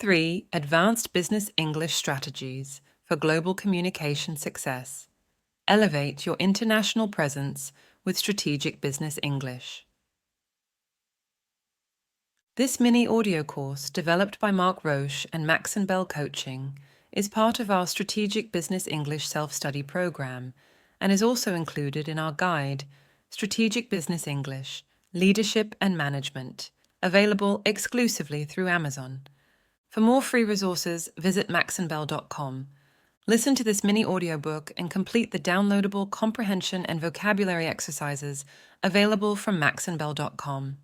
3 Advanced Business English Strategies for Global Communication Success. Elevate your international presence with strategic business English. This mini audio course, developed by Mark Roche and Macson Coaching, is part of our Strategic Business English Self-Study program and is also included in our guide, Strategic Business English, Leadership and Management, available exclusively through Amazon. For more free resources, visit maxonbell.com. Listen to this mini audiobook and complete the downloadable comprehension and vocabulary exercises available from maxonbell.com.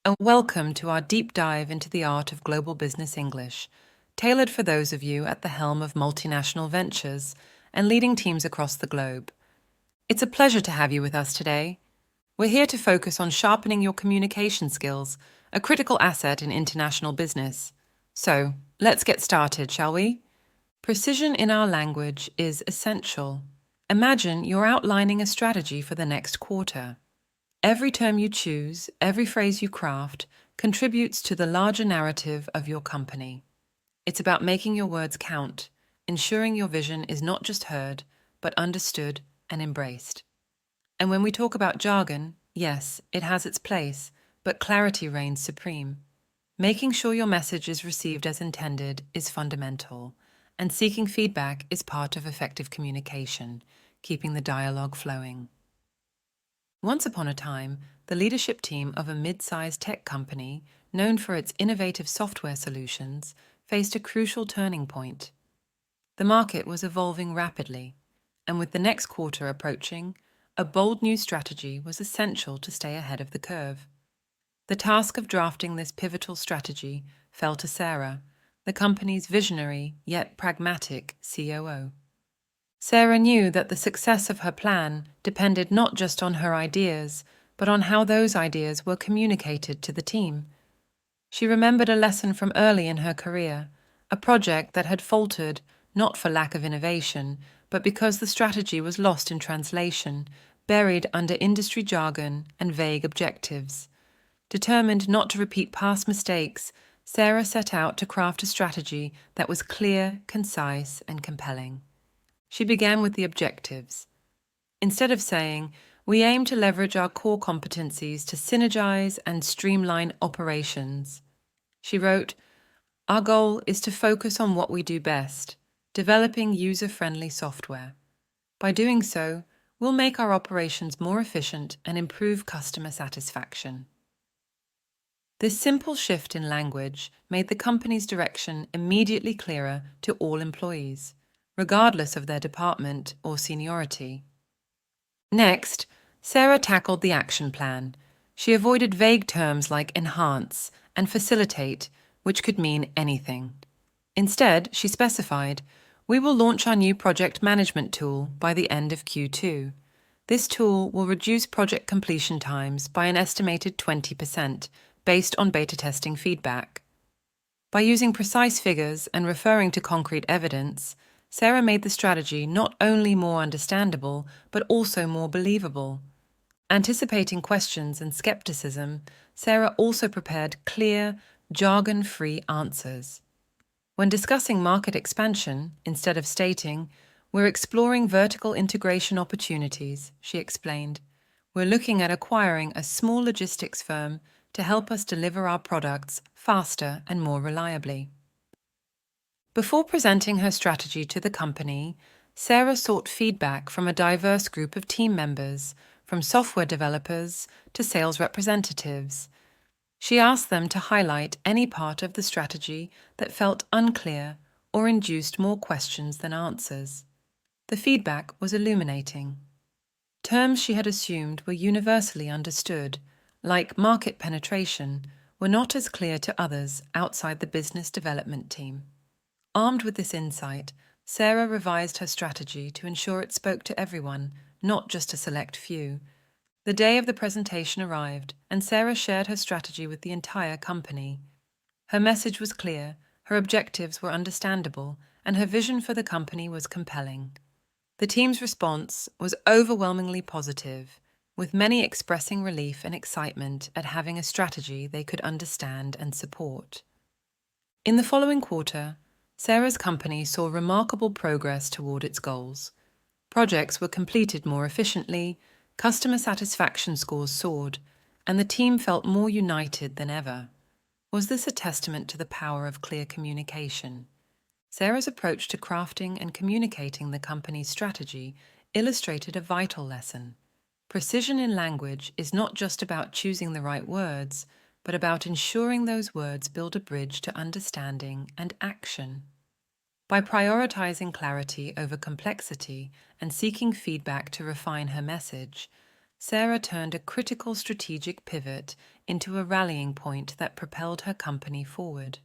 And welcome to our deep dive into the art of global business English, tailored for those of you at the helm of multinational ventures and leading teams across the globe. It's a pleasure to have you with us today. We're here to focus on sharpening your communication skills, a critical asset in international business. So, let's get started, shall we? Precision in our language is essential. Imagine you're outlining a strategy for the next quarter. Every term you choose, every phrase you craft, contributes to the larger narrative of your company. It's about making your words count, ensuring your vision is not just heard, but understood and embraced. And when we talk about jargon, yes, it has its place, but clarity reigns supreme. Making sure your message is received as intended is fundamental, and seeking feedback is part of effective communication, keeping the dialogue flowing. Once upon a time, the leadership team of a mid-sized tech company, known for its innovative software solutions, faced a crucial turning point. The market was evolving rapidly, and with the next quarter approaching, a bold new strategy was essential to stay ahead of the curve. The task of drafting this pivotal strategy fell to Sarah, the company's visionary yet pragmatic COO. Sarah knew that the success of her plan depended not just on her ideas, but on how those ideas were communicated to the team. She remembered a lesson from early in her career, a project that had faltered not for lack of innovation, but because the strategy was lost in translation, buried under industry jargon and vague objectives. Determined not to repeat past mistakes, Sarah set out to craft a strategy that was clear, concise, and compelling. She began with the objectives. Instead of saying, "We aim to leverage our core competencies to synergize and streamline operations," she wrote, "Our goal is to focus on what we do best, developing user-friendly software. By doing so, we'll make our operations more efficient and improve customer satisfaction." This simple shift in language made the company's direction immediately clearer to all employees, regardless of their department or seniority. Next, Sarah tackled the action plan. She avoided vague terms like enhance and facilitate, which could mean anything. Instead, she specified, "We will launch our new project management tool by the end of Q2. This tool will reduce project completion times by an estimated 20%, based on beta testing feedback." By using precise figures and referring to concrete evidence, Sarah made the strategy not only more understandable, but also more believable. Anticipating questions and skepticism, Sarah also prepared clear, jargon-free answers. When discussing market expansion, instead of stating, "We're exploring vertical integration opportunities," she explained, "We're looking at acquiring a small logistics firm to help us deliver our products faster and more reliably." Before presenting her strategy to the company, Sarah sought feedback from a diverse group of team members, from software developers to sales representatives. She asked them to highlight any part of the strategy that felt unclear or induced more questions than answers. The feedback was illuminating. Terms she had assumed were universally understood, like market penetration, were not as clear to others outside the business development team. Armed with this insight, Sarah revised her strategy to ensure it spoke to everyone, not just a select few. The day of the presentation arrived, and Sarah shared her strategy with the entire company. Her message was clear, her objectives were understandable, and her vision for the company was compelling. The team's response was overwhelmingly positive, with many expressing relief and excitement at having a strategy they could understand and support. In the following quarter, Sarah's company saw remarkable progress toward its goals. Projects were completed more efficiently, customer satisfaction scores soared, and the team felt more united than ever. Was this a testament to the power of clear communication? Sarah's approach to crafting and communicating the company's strategy illustrated a vital lesson. Precision in language is not just about choosing the right words, but about ensuring those words build a bridge to understanding and action. By prioritizing clarity over complexity and seeking feedback to refine her message, Sarah turned a critical strategic pivot into a rallying point that propelled her company forward.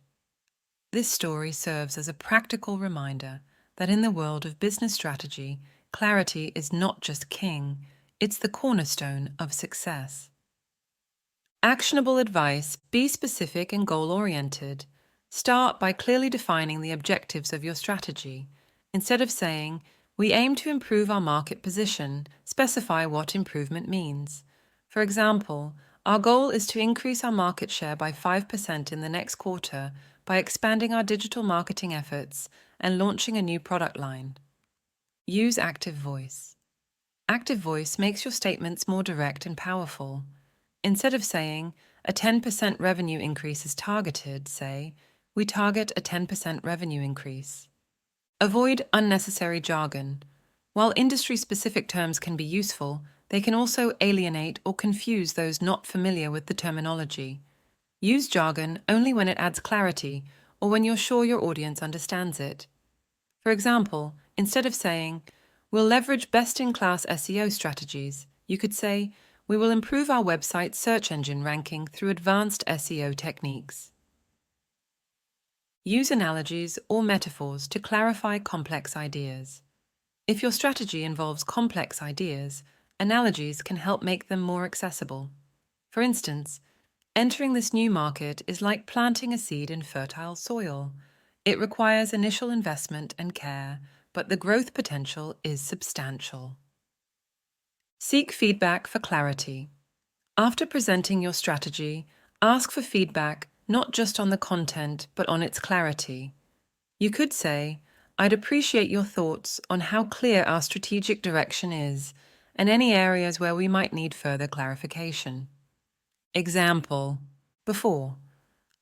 This story serves as a practical reminder that in the world of business strategy, clarity is not just king, it's the cornerstone of success. Actionable advice: be specific and goal-oriented. Start by clearly defining the objectives of your strategy. Instead of saying, "We aim to improve our market position," specify what improvement means. For example, our goal is to increase our market share by 5% in the next quarter by expanding our digital marketing efforts and launching a new product line. Use active voice. Active voice makes your statements more direct and powerful. Instead of saying, "A 10% revenue increase is targeted," say, "We target a 10% revenue increase." Avoid unnecessary jargon. While industry-specific terms can be useful, they can also alienate or confuse those not familiar with the terminology. Use jargon only when it adds clarity or when you're sure your audience understands it. For example, instead of saying, "We'll leverage best-in-class SEO strategies," you could say, "We will improve our website's search engine ranking through advanced SEO techniques." Use analogies or metaphors to clarify complex ideas. If your strategy involves complex ideas, analogies can help make them more accessible. For instance, entering this new market is like planting a seed in fertile soil. It requires initial investment and care, but the growth potential is substantial. Seek feedback for clarity. After presenting your strategy, ask for feedback not just on the content, but on its clarity. You could say, "I'd appreciate your thoughts on how clear our strategic direction is and any areas where we might need further clarification." Example: before,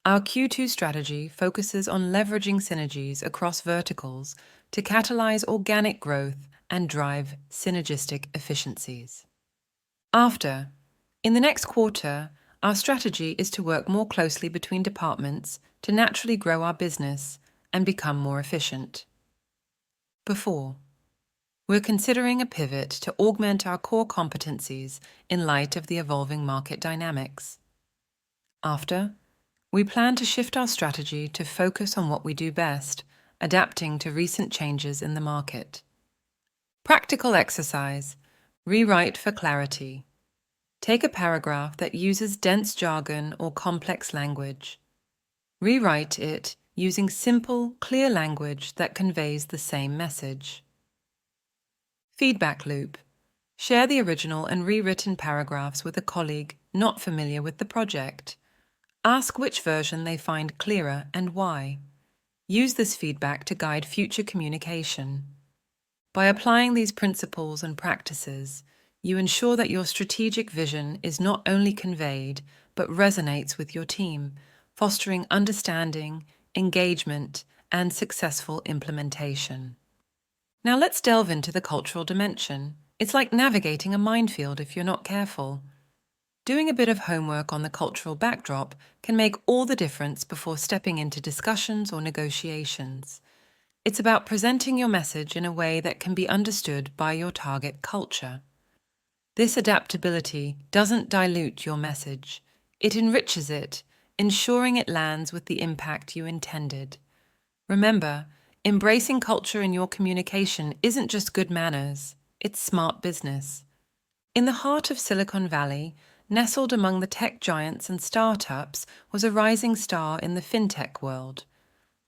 our Q2 strategy focuses on leveraging synergies across verticals to catalyze organic growth and drive synergistic efficiencies. After, in the next quarter, our strategy is to work more closely between departments to naturally grow our business and become more efficient. Before, we're considering a pivot to augment our core competencies in light of the evolving market dynamics. After, we plan to shift our strategy to focus on what we do best, adapting to recent changes in the market. Practical exercise: rewrite for clarity. Take a paragraph that uses dense jargon or complex language. Rewrite it using simple, clear language that conveys the same message. Feedback loop: share the original and rewritten paragraphs with a colleague not familiar with the project. Ask which version they find clearer and why. Use this feedback to guide future communication. By applying these principles and practices, you ensure that your strategic vision is not only conveyed, but resonates with your team, fostering understanding, engagement, and successful implementation. Now let's delve into the cultural dimension. It's like navigating a minefield if you're not careful. Doing a bit of homework on the cultural backdrop can make all the difference before stepping into discussions or negotiations. It's about presenting your message in a way that can be understood by your target culture. This adaptability doesn't dilute your message. It enriches it, ensuring it lands with the impact you intended. Remember, embracing culture in your communication isn't just good manners, it's smart business. In the heart of Silicon Valley, nestled among the tech giants and startups, was a rising star in the fintech world.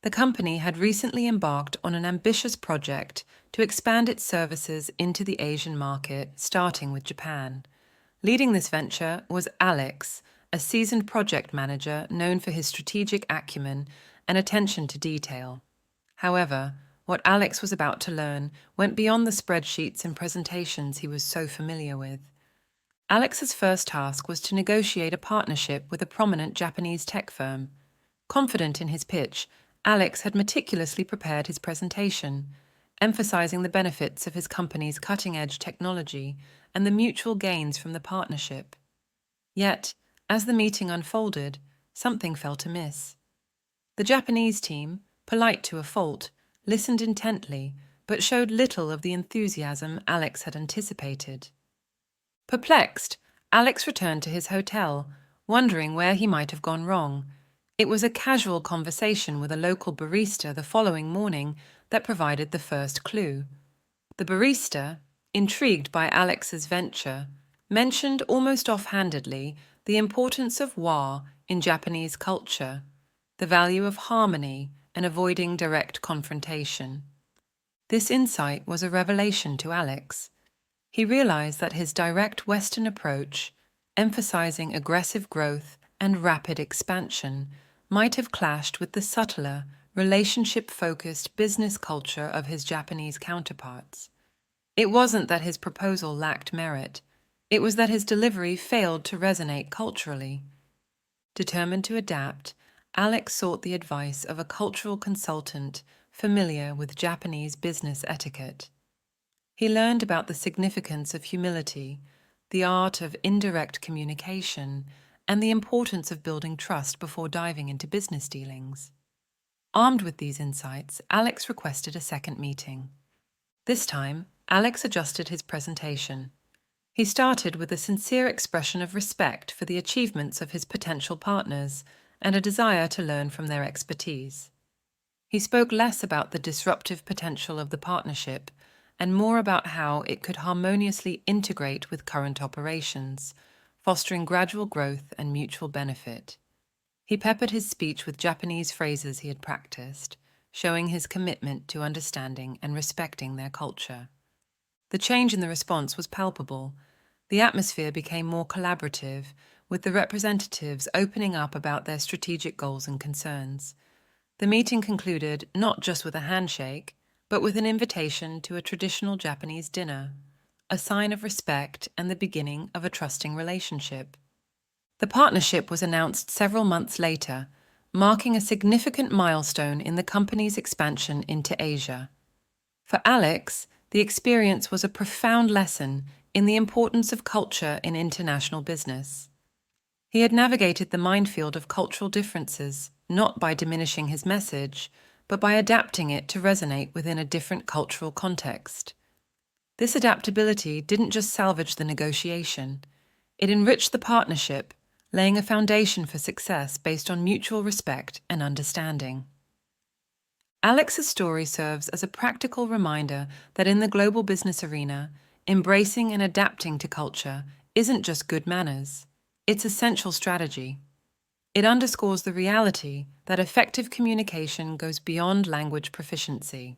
The company had recently embarked on an ambitious project to expand its services into the Asian market, starting with Japan. Leading this venture was Alex, a seasoned project manager known for his strategic acumen and attention to detail. However, what Alex was about to learn went beyond the spreadsheets and presentations he was so familiar with. Alex's first task was to negotiate a partnership with a prominent Japanese tech firm. Confident in his pitch, Alex had meticulously prepared his presentation, emphasizing the benefits of his company's cutting-edge technology and the mutual gains from the partnership. Yet, as the meeting unfolded, something felt amiss. The Japanese team, polite to a fault, listened intently, but showed little of the enthusiasm Alex had anticipated. Perplexed, Alex returned to his hotel, wondering where he might have gone wrong. It was a casual conversation with a local barista the following morning that provided the first clue. The barista, intrigued by Alex's venture, mentioned almost offhandedly the importance of wa in Japanese culture, the value of harmony and avoiding direct confrontation. This insight was a revelation to Alex. He realized that his direct Western approach, emphasizing aggressive growth and rapid expansion, might have clashed with the subtler, relationship-focused business culture of his Japanese counterparts. It wasn't that his proposal lacked merit. It was that his delivery failed to resonate culturally. Determined to adapt, Alex sought the advice of a cultural consultant familiar with Japanese business etiquette. He learned about the significance of humility, the art of indirect communication, and the importance of building trust before diving into business dealings. Armed with these insights, Alex requested a second meeting. This time, Alex adjusted his presentation. He started with a sincere expression of respect for the achievements of his potential partners and a desire to learn from their expertise. He spoke less about the disruptive potential of the partnership and more about how it could harmoniously integrate with current operations, fostering gradual growth and mutual benefit. He peppered his speech with Japanese phrases he had practiced, showing his commitment to understanding and respecting their culture. The change in the response was palpable. The atmosphere became more collaborative, with the representatives opening up about their strategic goals and concerns. The meeting concluded not just with a handshake, but with an invitation to a traditional Japanese dinner, a sign of respect and the beginning of a trusting relationship. The partnership was announced several months later, marking a significant milestone in the company's expansion into Asia. For Alex, the experience was a profound lesson in the importance of culture in international business. He had navigated the minefield of cultural differences, not by diminishing his message, but by adapting it to resonate within a different cultural context. This adaptability didn't just salvage the negotiation, it enriched the partnership, laying a foundation for success based on mutual respect and understanding. Alex's story serves as a practical reminder that in the global business arena, embracing and adapting to culture isn't just good manners, it's essential strategy. It underscores the reality that effective communication goes beyond language proficiency.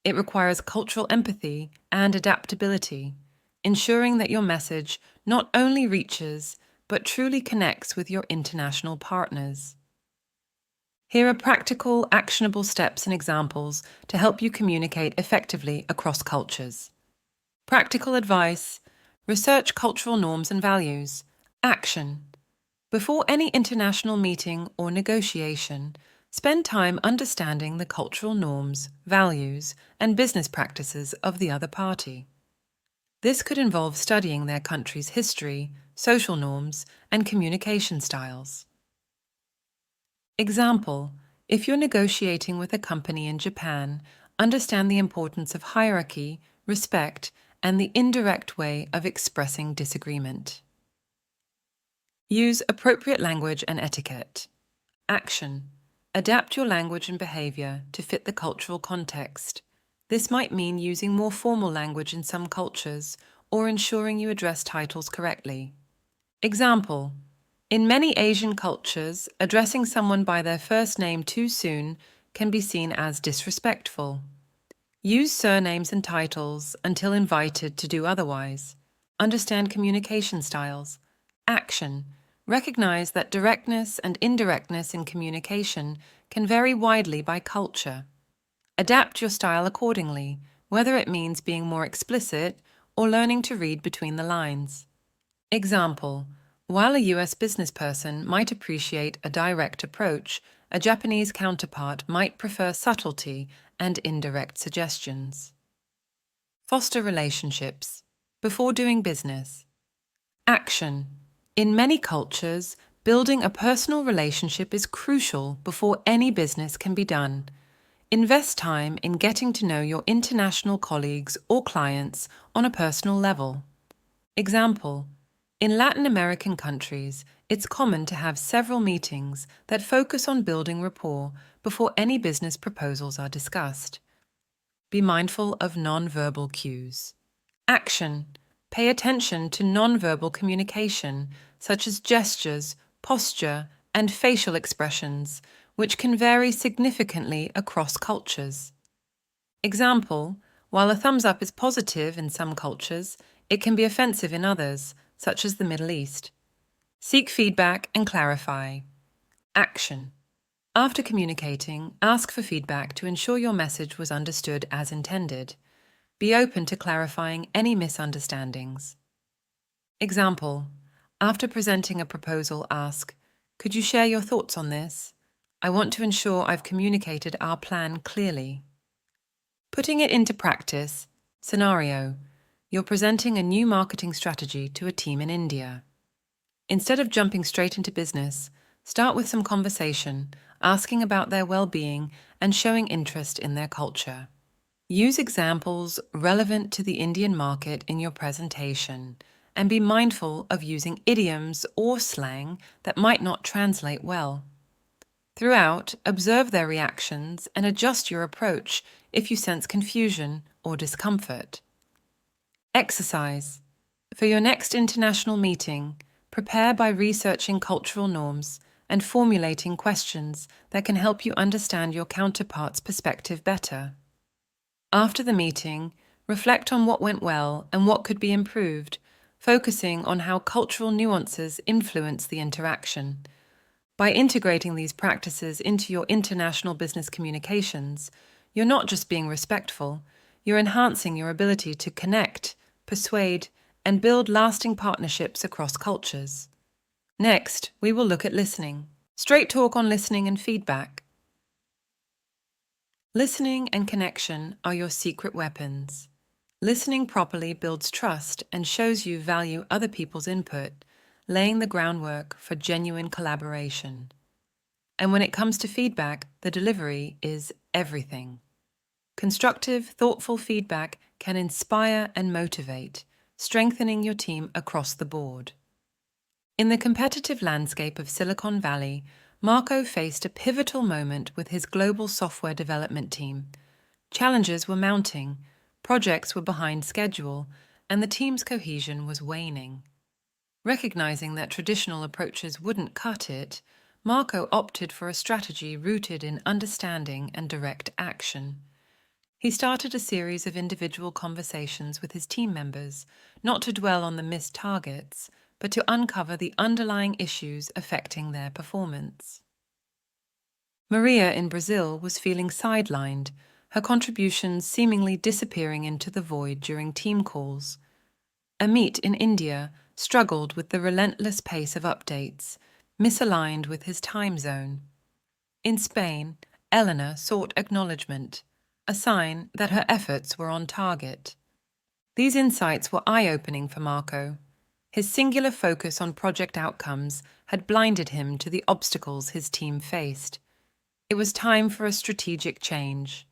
It requires cultural empathy and adaptability, ensuring that your message not only reaches, but truly connects with your international partners. Here are practical, actionable steps and examples to help you communicate effectively across cultures. Practical advice: research cultural norms and values. Action: before any international meeting or negotiation, spend time understanding the cultural norms, values, and business practices of the other party. This could involve studying their country's history, social norms, and communication styles. Example: if you're negotiating with a company in Japan, understand the importance of hierarchy, respect, and the indirect way of expressing disagreement. Use appropriate language and etiquette. Action: adapt your language and behavior to fit the cultural context. This might mean using more formal language in some cultures or ensuring you address titles correctly. Example: in many Asian cultures, addressing someone by their first name too soon can be seen as disrespectful. Use surnames and titles until invited to do otherwise. Understand communication styles. Action: Recognize that directness and indirectness in communication can vary widely by culture. Adapt your style accordingly, whether it means being more explicit or learning to read between the lines. Example: while a US business person might appreciate a direct approach, a Japanese counterpart might prefer subtlety and indirect suggestions. Foster relationships. Before doing business. Action. In many cultures, building a personal relationship is crucial before any business can be done. Invest time in getting to know your international colleagues or clients on a personal level. Example: in Latin American countries, it's common to have several meetings that focus on building rapport before any business proposals are discussed. Be mindful of non-verbal cues. Action. Pay attention to non-verbal communication, such as gestures, posture, and facial expressions, which can vary significantly across cultures. Example: while a thumbs up is positive in some cultures, it can be offensive in others, such as the Middle East. Seek feedback and clarify. Action. After communicating, ask for feedback to ensure your message was understood as intended. Be open to clarifying any misunderstandings. Example: after presenting a proposal, ask, "Could you share your thoughts on this? I want to ensure I've communicated our plan clearly." Putting it into practice. Scenario: you're presenting a new marketing strategy to a team in India. Instead of jumping straight into business, start with some conversation, asking about their well-being and showing interest in their culture. Use examples relevant to the Indian market in your presentation, and be mindful of using idioms or slang that might not translate well. Throughout, observe their reactions and adjust your approach if you sense confusion or discomfort. Exercise. For your next international meeting, prepare by researching cultural norms and formulating questions that can help you understand your counterpart's perspective better. After the meeting, reflect on what went well and what could be improved, focusing on how cultural nuances influence the interaction. By integrating these practices into your international business communications, you're not just being respectful, you're enhancing your ability to connect, persuade, and build lasting partnerships across cultures. Next, we will look at listening. Straight talk on listening and feedback. Listening and connection are your secret weapons. Listening properly builds trust and shows you value other people's input, laying the groundwork for genuine collaboration. And when it comes to feedback, the delivery is everything. Constructive, thoughtful feedback can inspire and motivate, strengthening your team across the board. In the competitive landscape of Silicon Valley, Marco faced a pivotal moment with his global software development team. Challenges were mounting, projects were behind schedule, and the team's cohesion was waning. Recognizing that traditional approaches wouldn't cut it, Marco opted for a strategy rooted in understanding and direct action. He started a series of individual conversations with his team members, not to dwell on the missed targets, but to uncover the underlying issues affecting their performance. Maria in Brazil was feeling sidelined, her contributions seemingly disappearing into the void during team calls. Amit in India struggled with the relentless pace of updates, misaligned with his time zone. In Spain, Eleanor sought acknowledgement, a sign that her efforts were on target. These insights were eye-opening for Marco. His singular focus on project outcomes had blinded him to the obstacles his team faced. It was time for a strategic change.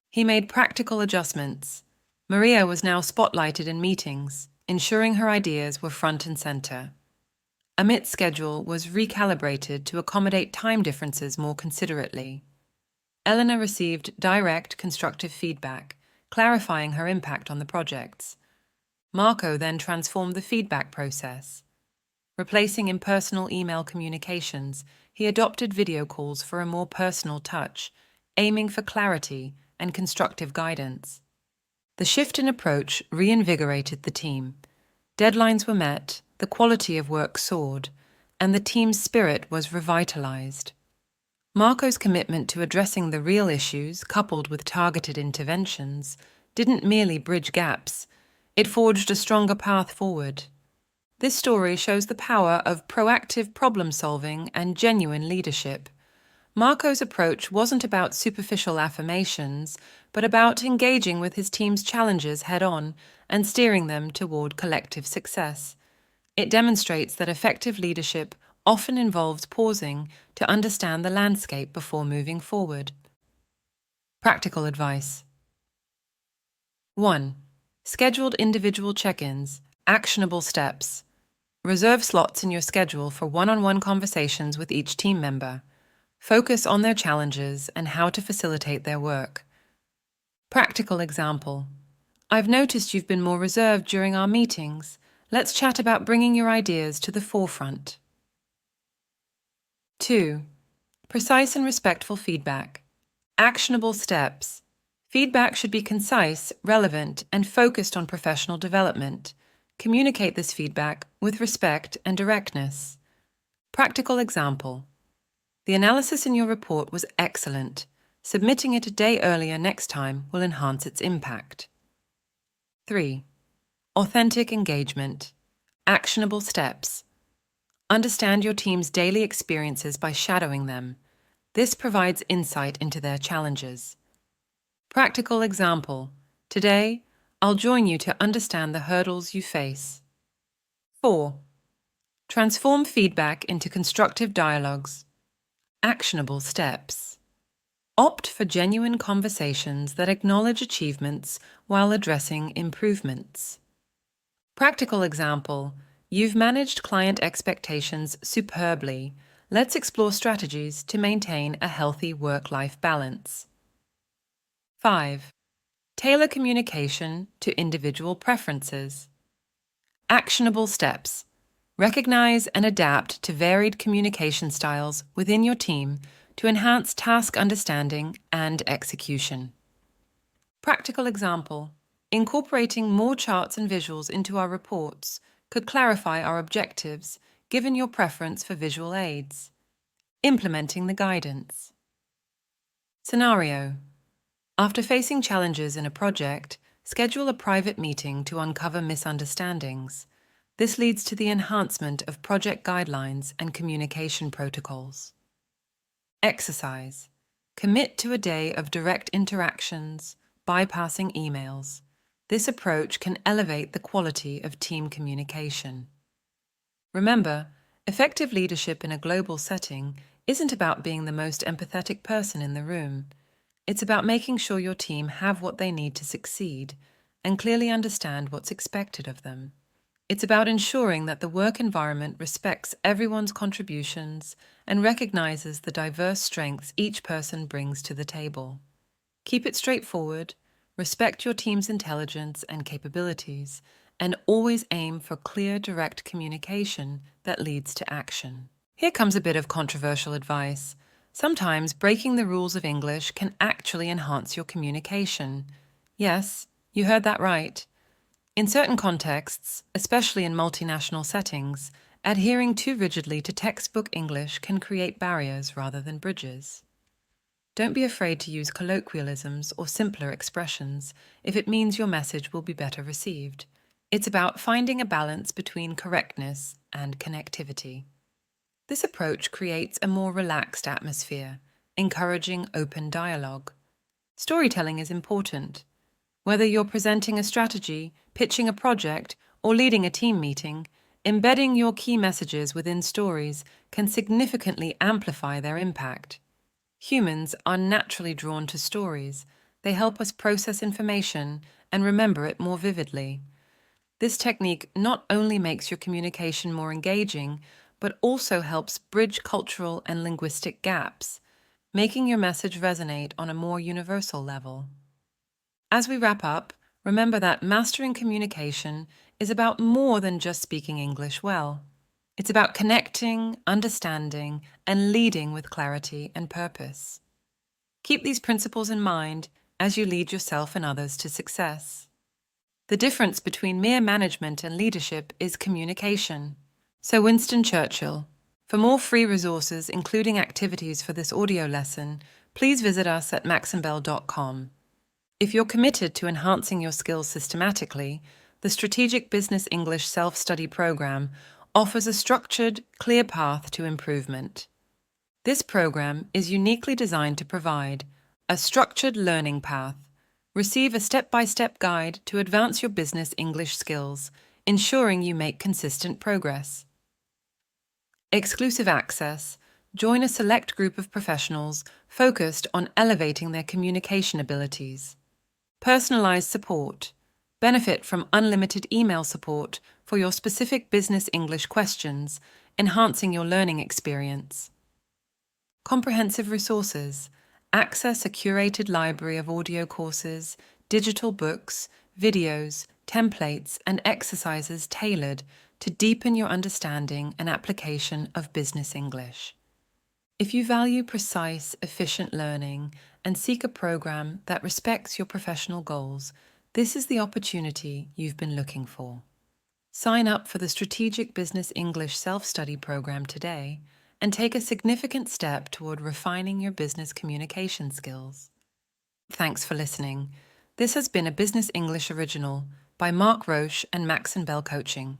He made practical adjustments. Maria was now spotlighted in meetings, ensuring her ideas were front and center. Amit's schedule was recalibrated to accommodate time differences more considerately. Eleanor received direct, constructive feedback, clarifying her impact on the projects. Marco then transformed the feedback process. Replacing impersonal email communications, he adopted video calls for a more personal touch, aiming for clarity and constructive guidance. The shift in approach reinvigorated the team. Deadlines were met, the quality of work soared, and the team's spirit was revitalized. Marco's commitment to addressing the real issues, coupled with targeted interventions, didn't merely bridge gaps, it forged a stronger path forward. This story shows the power of proactive problem-solving and genuine leadership. Marco's approach wasn't about superficial affirmations, but about engaging with his team's challenges head-on and steering them toward collective success. It demonstrates that effective leadership often involves pausing to understand the landscape before moving forward. Practical advice. 1. Scheduled individual check-ins, actionable steps. Reserve slots in your schedule for one-on-one conversations with each team member. Focus on their challenges and how to facilitate their work. Practical example. I've noticed you've been more reserved during our meetings. Let's chat about bringing your ideas to the forefront. 2. Precise and respectful feedback. Actionable steps. Feedback should be concise, relevant, and focused on professional development. Communicate this feedback with respect and directness. Practical example. The analysis in your report was excellent. Submitting it a day earlier next time will enhance its impact. 3. Authentic engagement. Actionable steps. Understand your team's daily experiences by shadowing them. This provides insight into their challenges. Practical example. Today, I'll join you to understand the hurdles you face. 4. Transform feedback into constructive dialogues. Actionable steps. Opt for genuine conversations that acknowledge achievements while addressing improvements. Practical example. You've managed client expectations superbly. Let's explore strategies to maintain a healthy work-life balance. 5. Tailor communication to individual preferences. Actionable steps. Recognize and adapt to varied communication styles within your team to enhance task understanding and execution. Practical example. Incorporating more charts and visuals into our reports could clarify our objectives, given your preference for visual aids. Implementing the guidance. Scenario. After facing challenges in a project, schedule a private meeting to uncover misunderstandings. This leads to the enhancement of project guidelines and communication protocols. Exercise. Commit to a day of direct interactions, bypassing emails. This approach can elevate the quality of team communication. Remember, effective leadership in a global setting isn't about being the most empathetic person in the room. It's about making sure your team have what they need to succeed and clearly understand what's expected of them. It's about ensuring that the work environment respects everyone's contributions and recognizes the diverse strengths each person brings to the table. Keep it straightforward, respect your team's intelligence and capabilities, and always aim for clear, direct communication that leads to action. Here comes a bit of controversial advice. Sometimes breaking the rules of English can actually enhance your communication. Yes, you heard that right. In certain contexts, especially in multinational settings, adhering too rigidly to textbook English can create barriers rather than bridges. Don't be afraid to use colloquialisms or simpler expressions if it means your message will be better received. It's about finding a balance between correctness and connectivity. This approach creates a more relaxed atmosphere, encouraging open dialogue. Storytelling is important. Whether you're presenting a strategy, pitching a project, or leading a team meeting, embedding your key messages within stories can significantly amplify their impact. Humans are naturally drawn to stories. They help us process information and remember it more vividly. This technique not only makes your communication more engaging, but also helps bridge cultural and linguistic gaps, making your message resonate on a more universal level. As we wrap up, remember that mastering communication is about more than just speaking English well. It's about connecting, understanding, and leading with clarity and purpose. Keep these principles in mind as you lead yourself and others to success. The difference between mere management and leadership is communication. Sir Winston Churchill. For more free resources, including activities for this audio lesson, please visit us at maxonbell.com. If you're committed to enhancing your skills systematically, the Strategic Business English Self-Study Program offers a structured, clear path to improvement. This program is uniquely designed to provide a structured learning path. Receive a step-by-step guide to advance your business English skills, ensuring you make consistent progress. Exclusive access. Join a select group of professionals focused on elevating their communication abilities. Personalized support. Benefit from unlimited email support for your specific business English questions, enhancing your learning experience. Comprehensive resources. Access a curated library of audio courses, digital books, videos, templates, and exercises tailored to deepen your understanding and application of business English. If you value precise, efficient learning and seek a program that respects your professional goals, this is the opportunity you've been looking for. Sign up for the Strategic Business English Self-Study Program today and take a significant step toward refining your business communication skills. Thanks for listening. This has been a Business English original by Mark Roche and Macson Bell Coaching.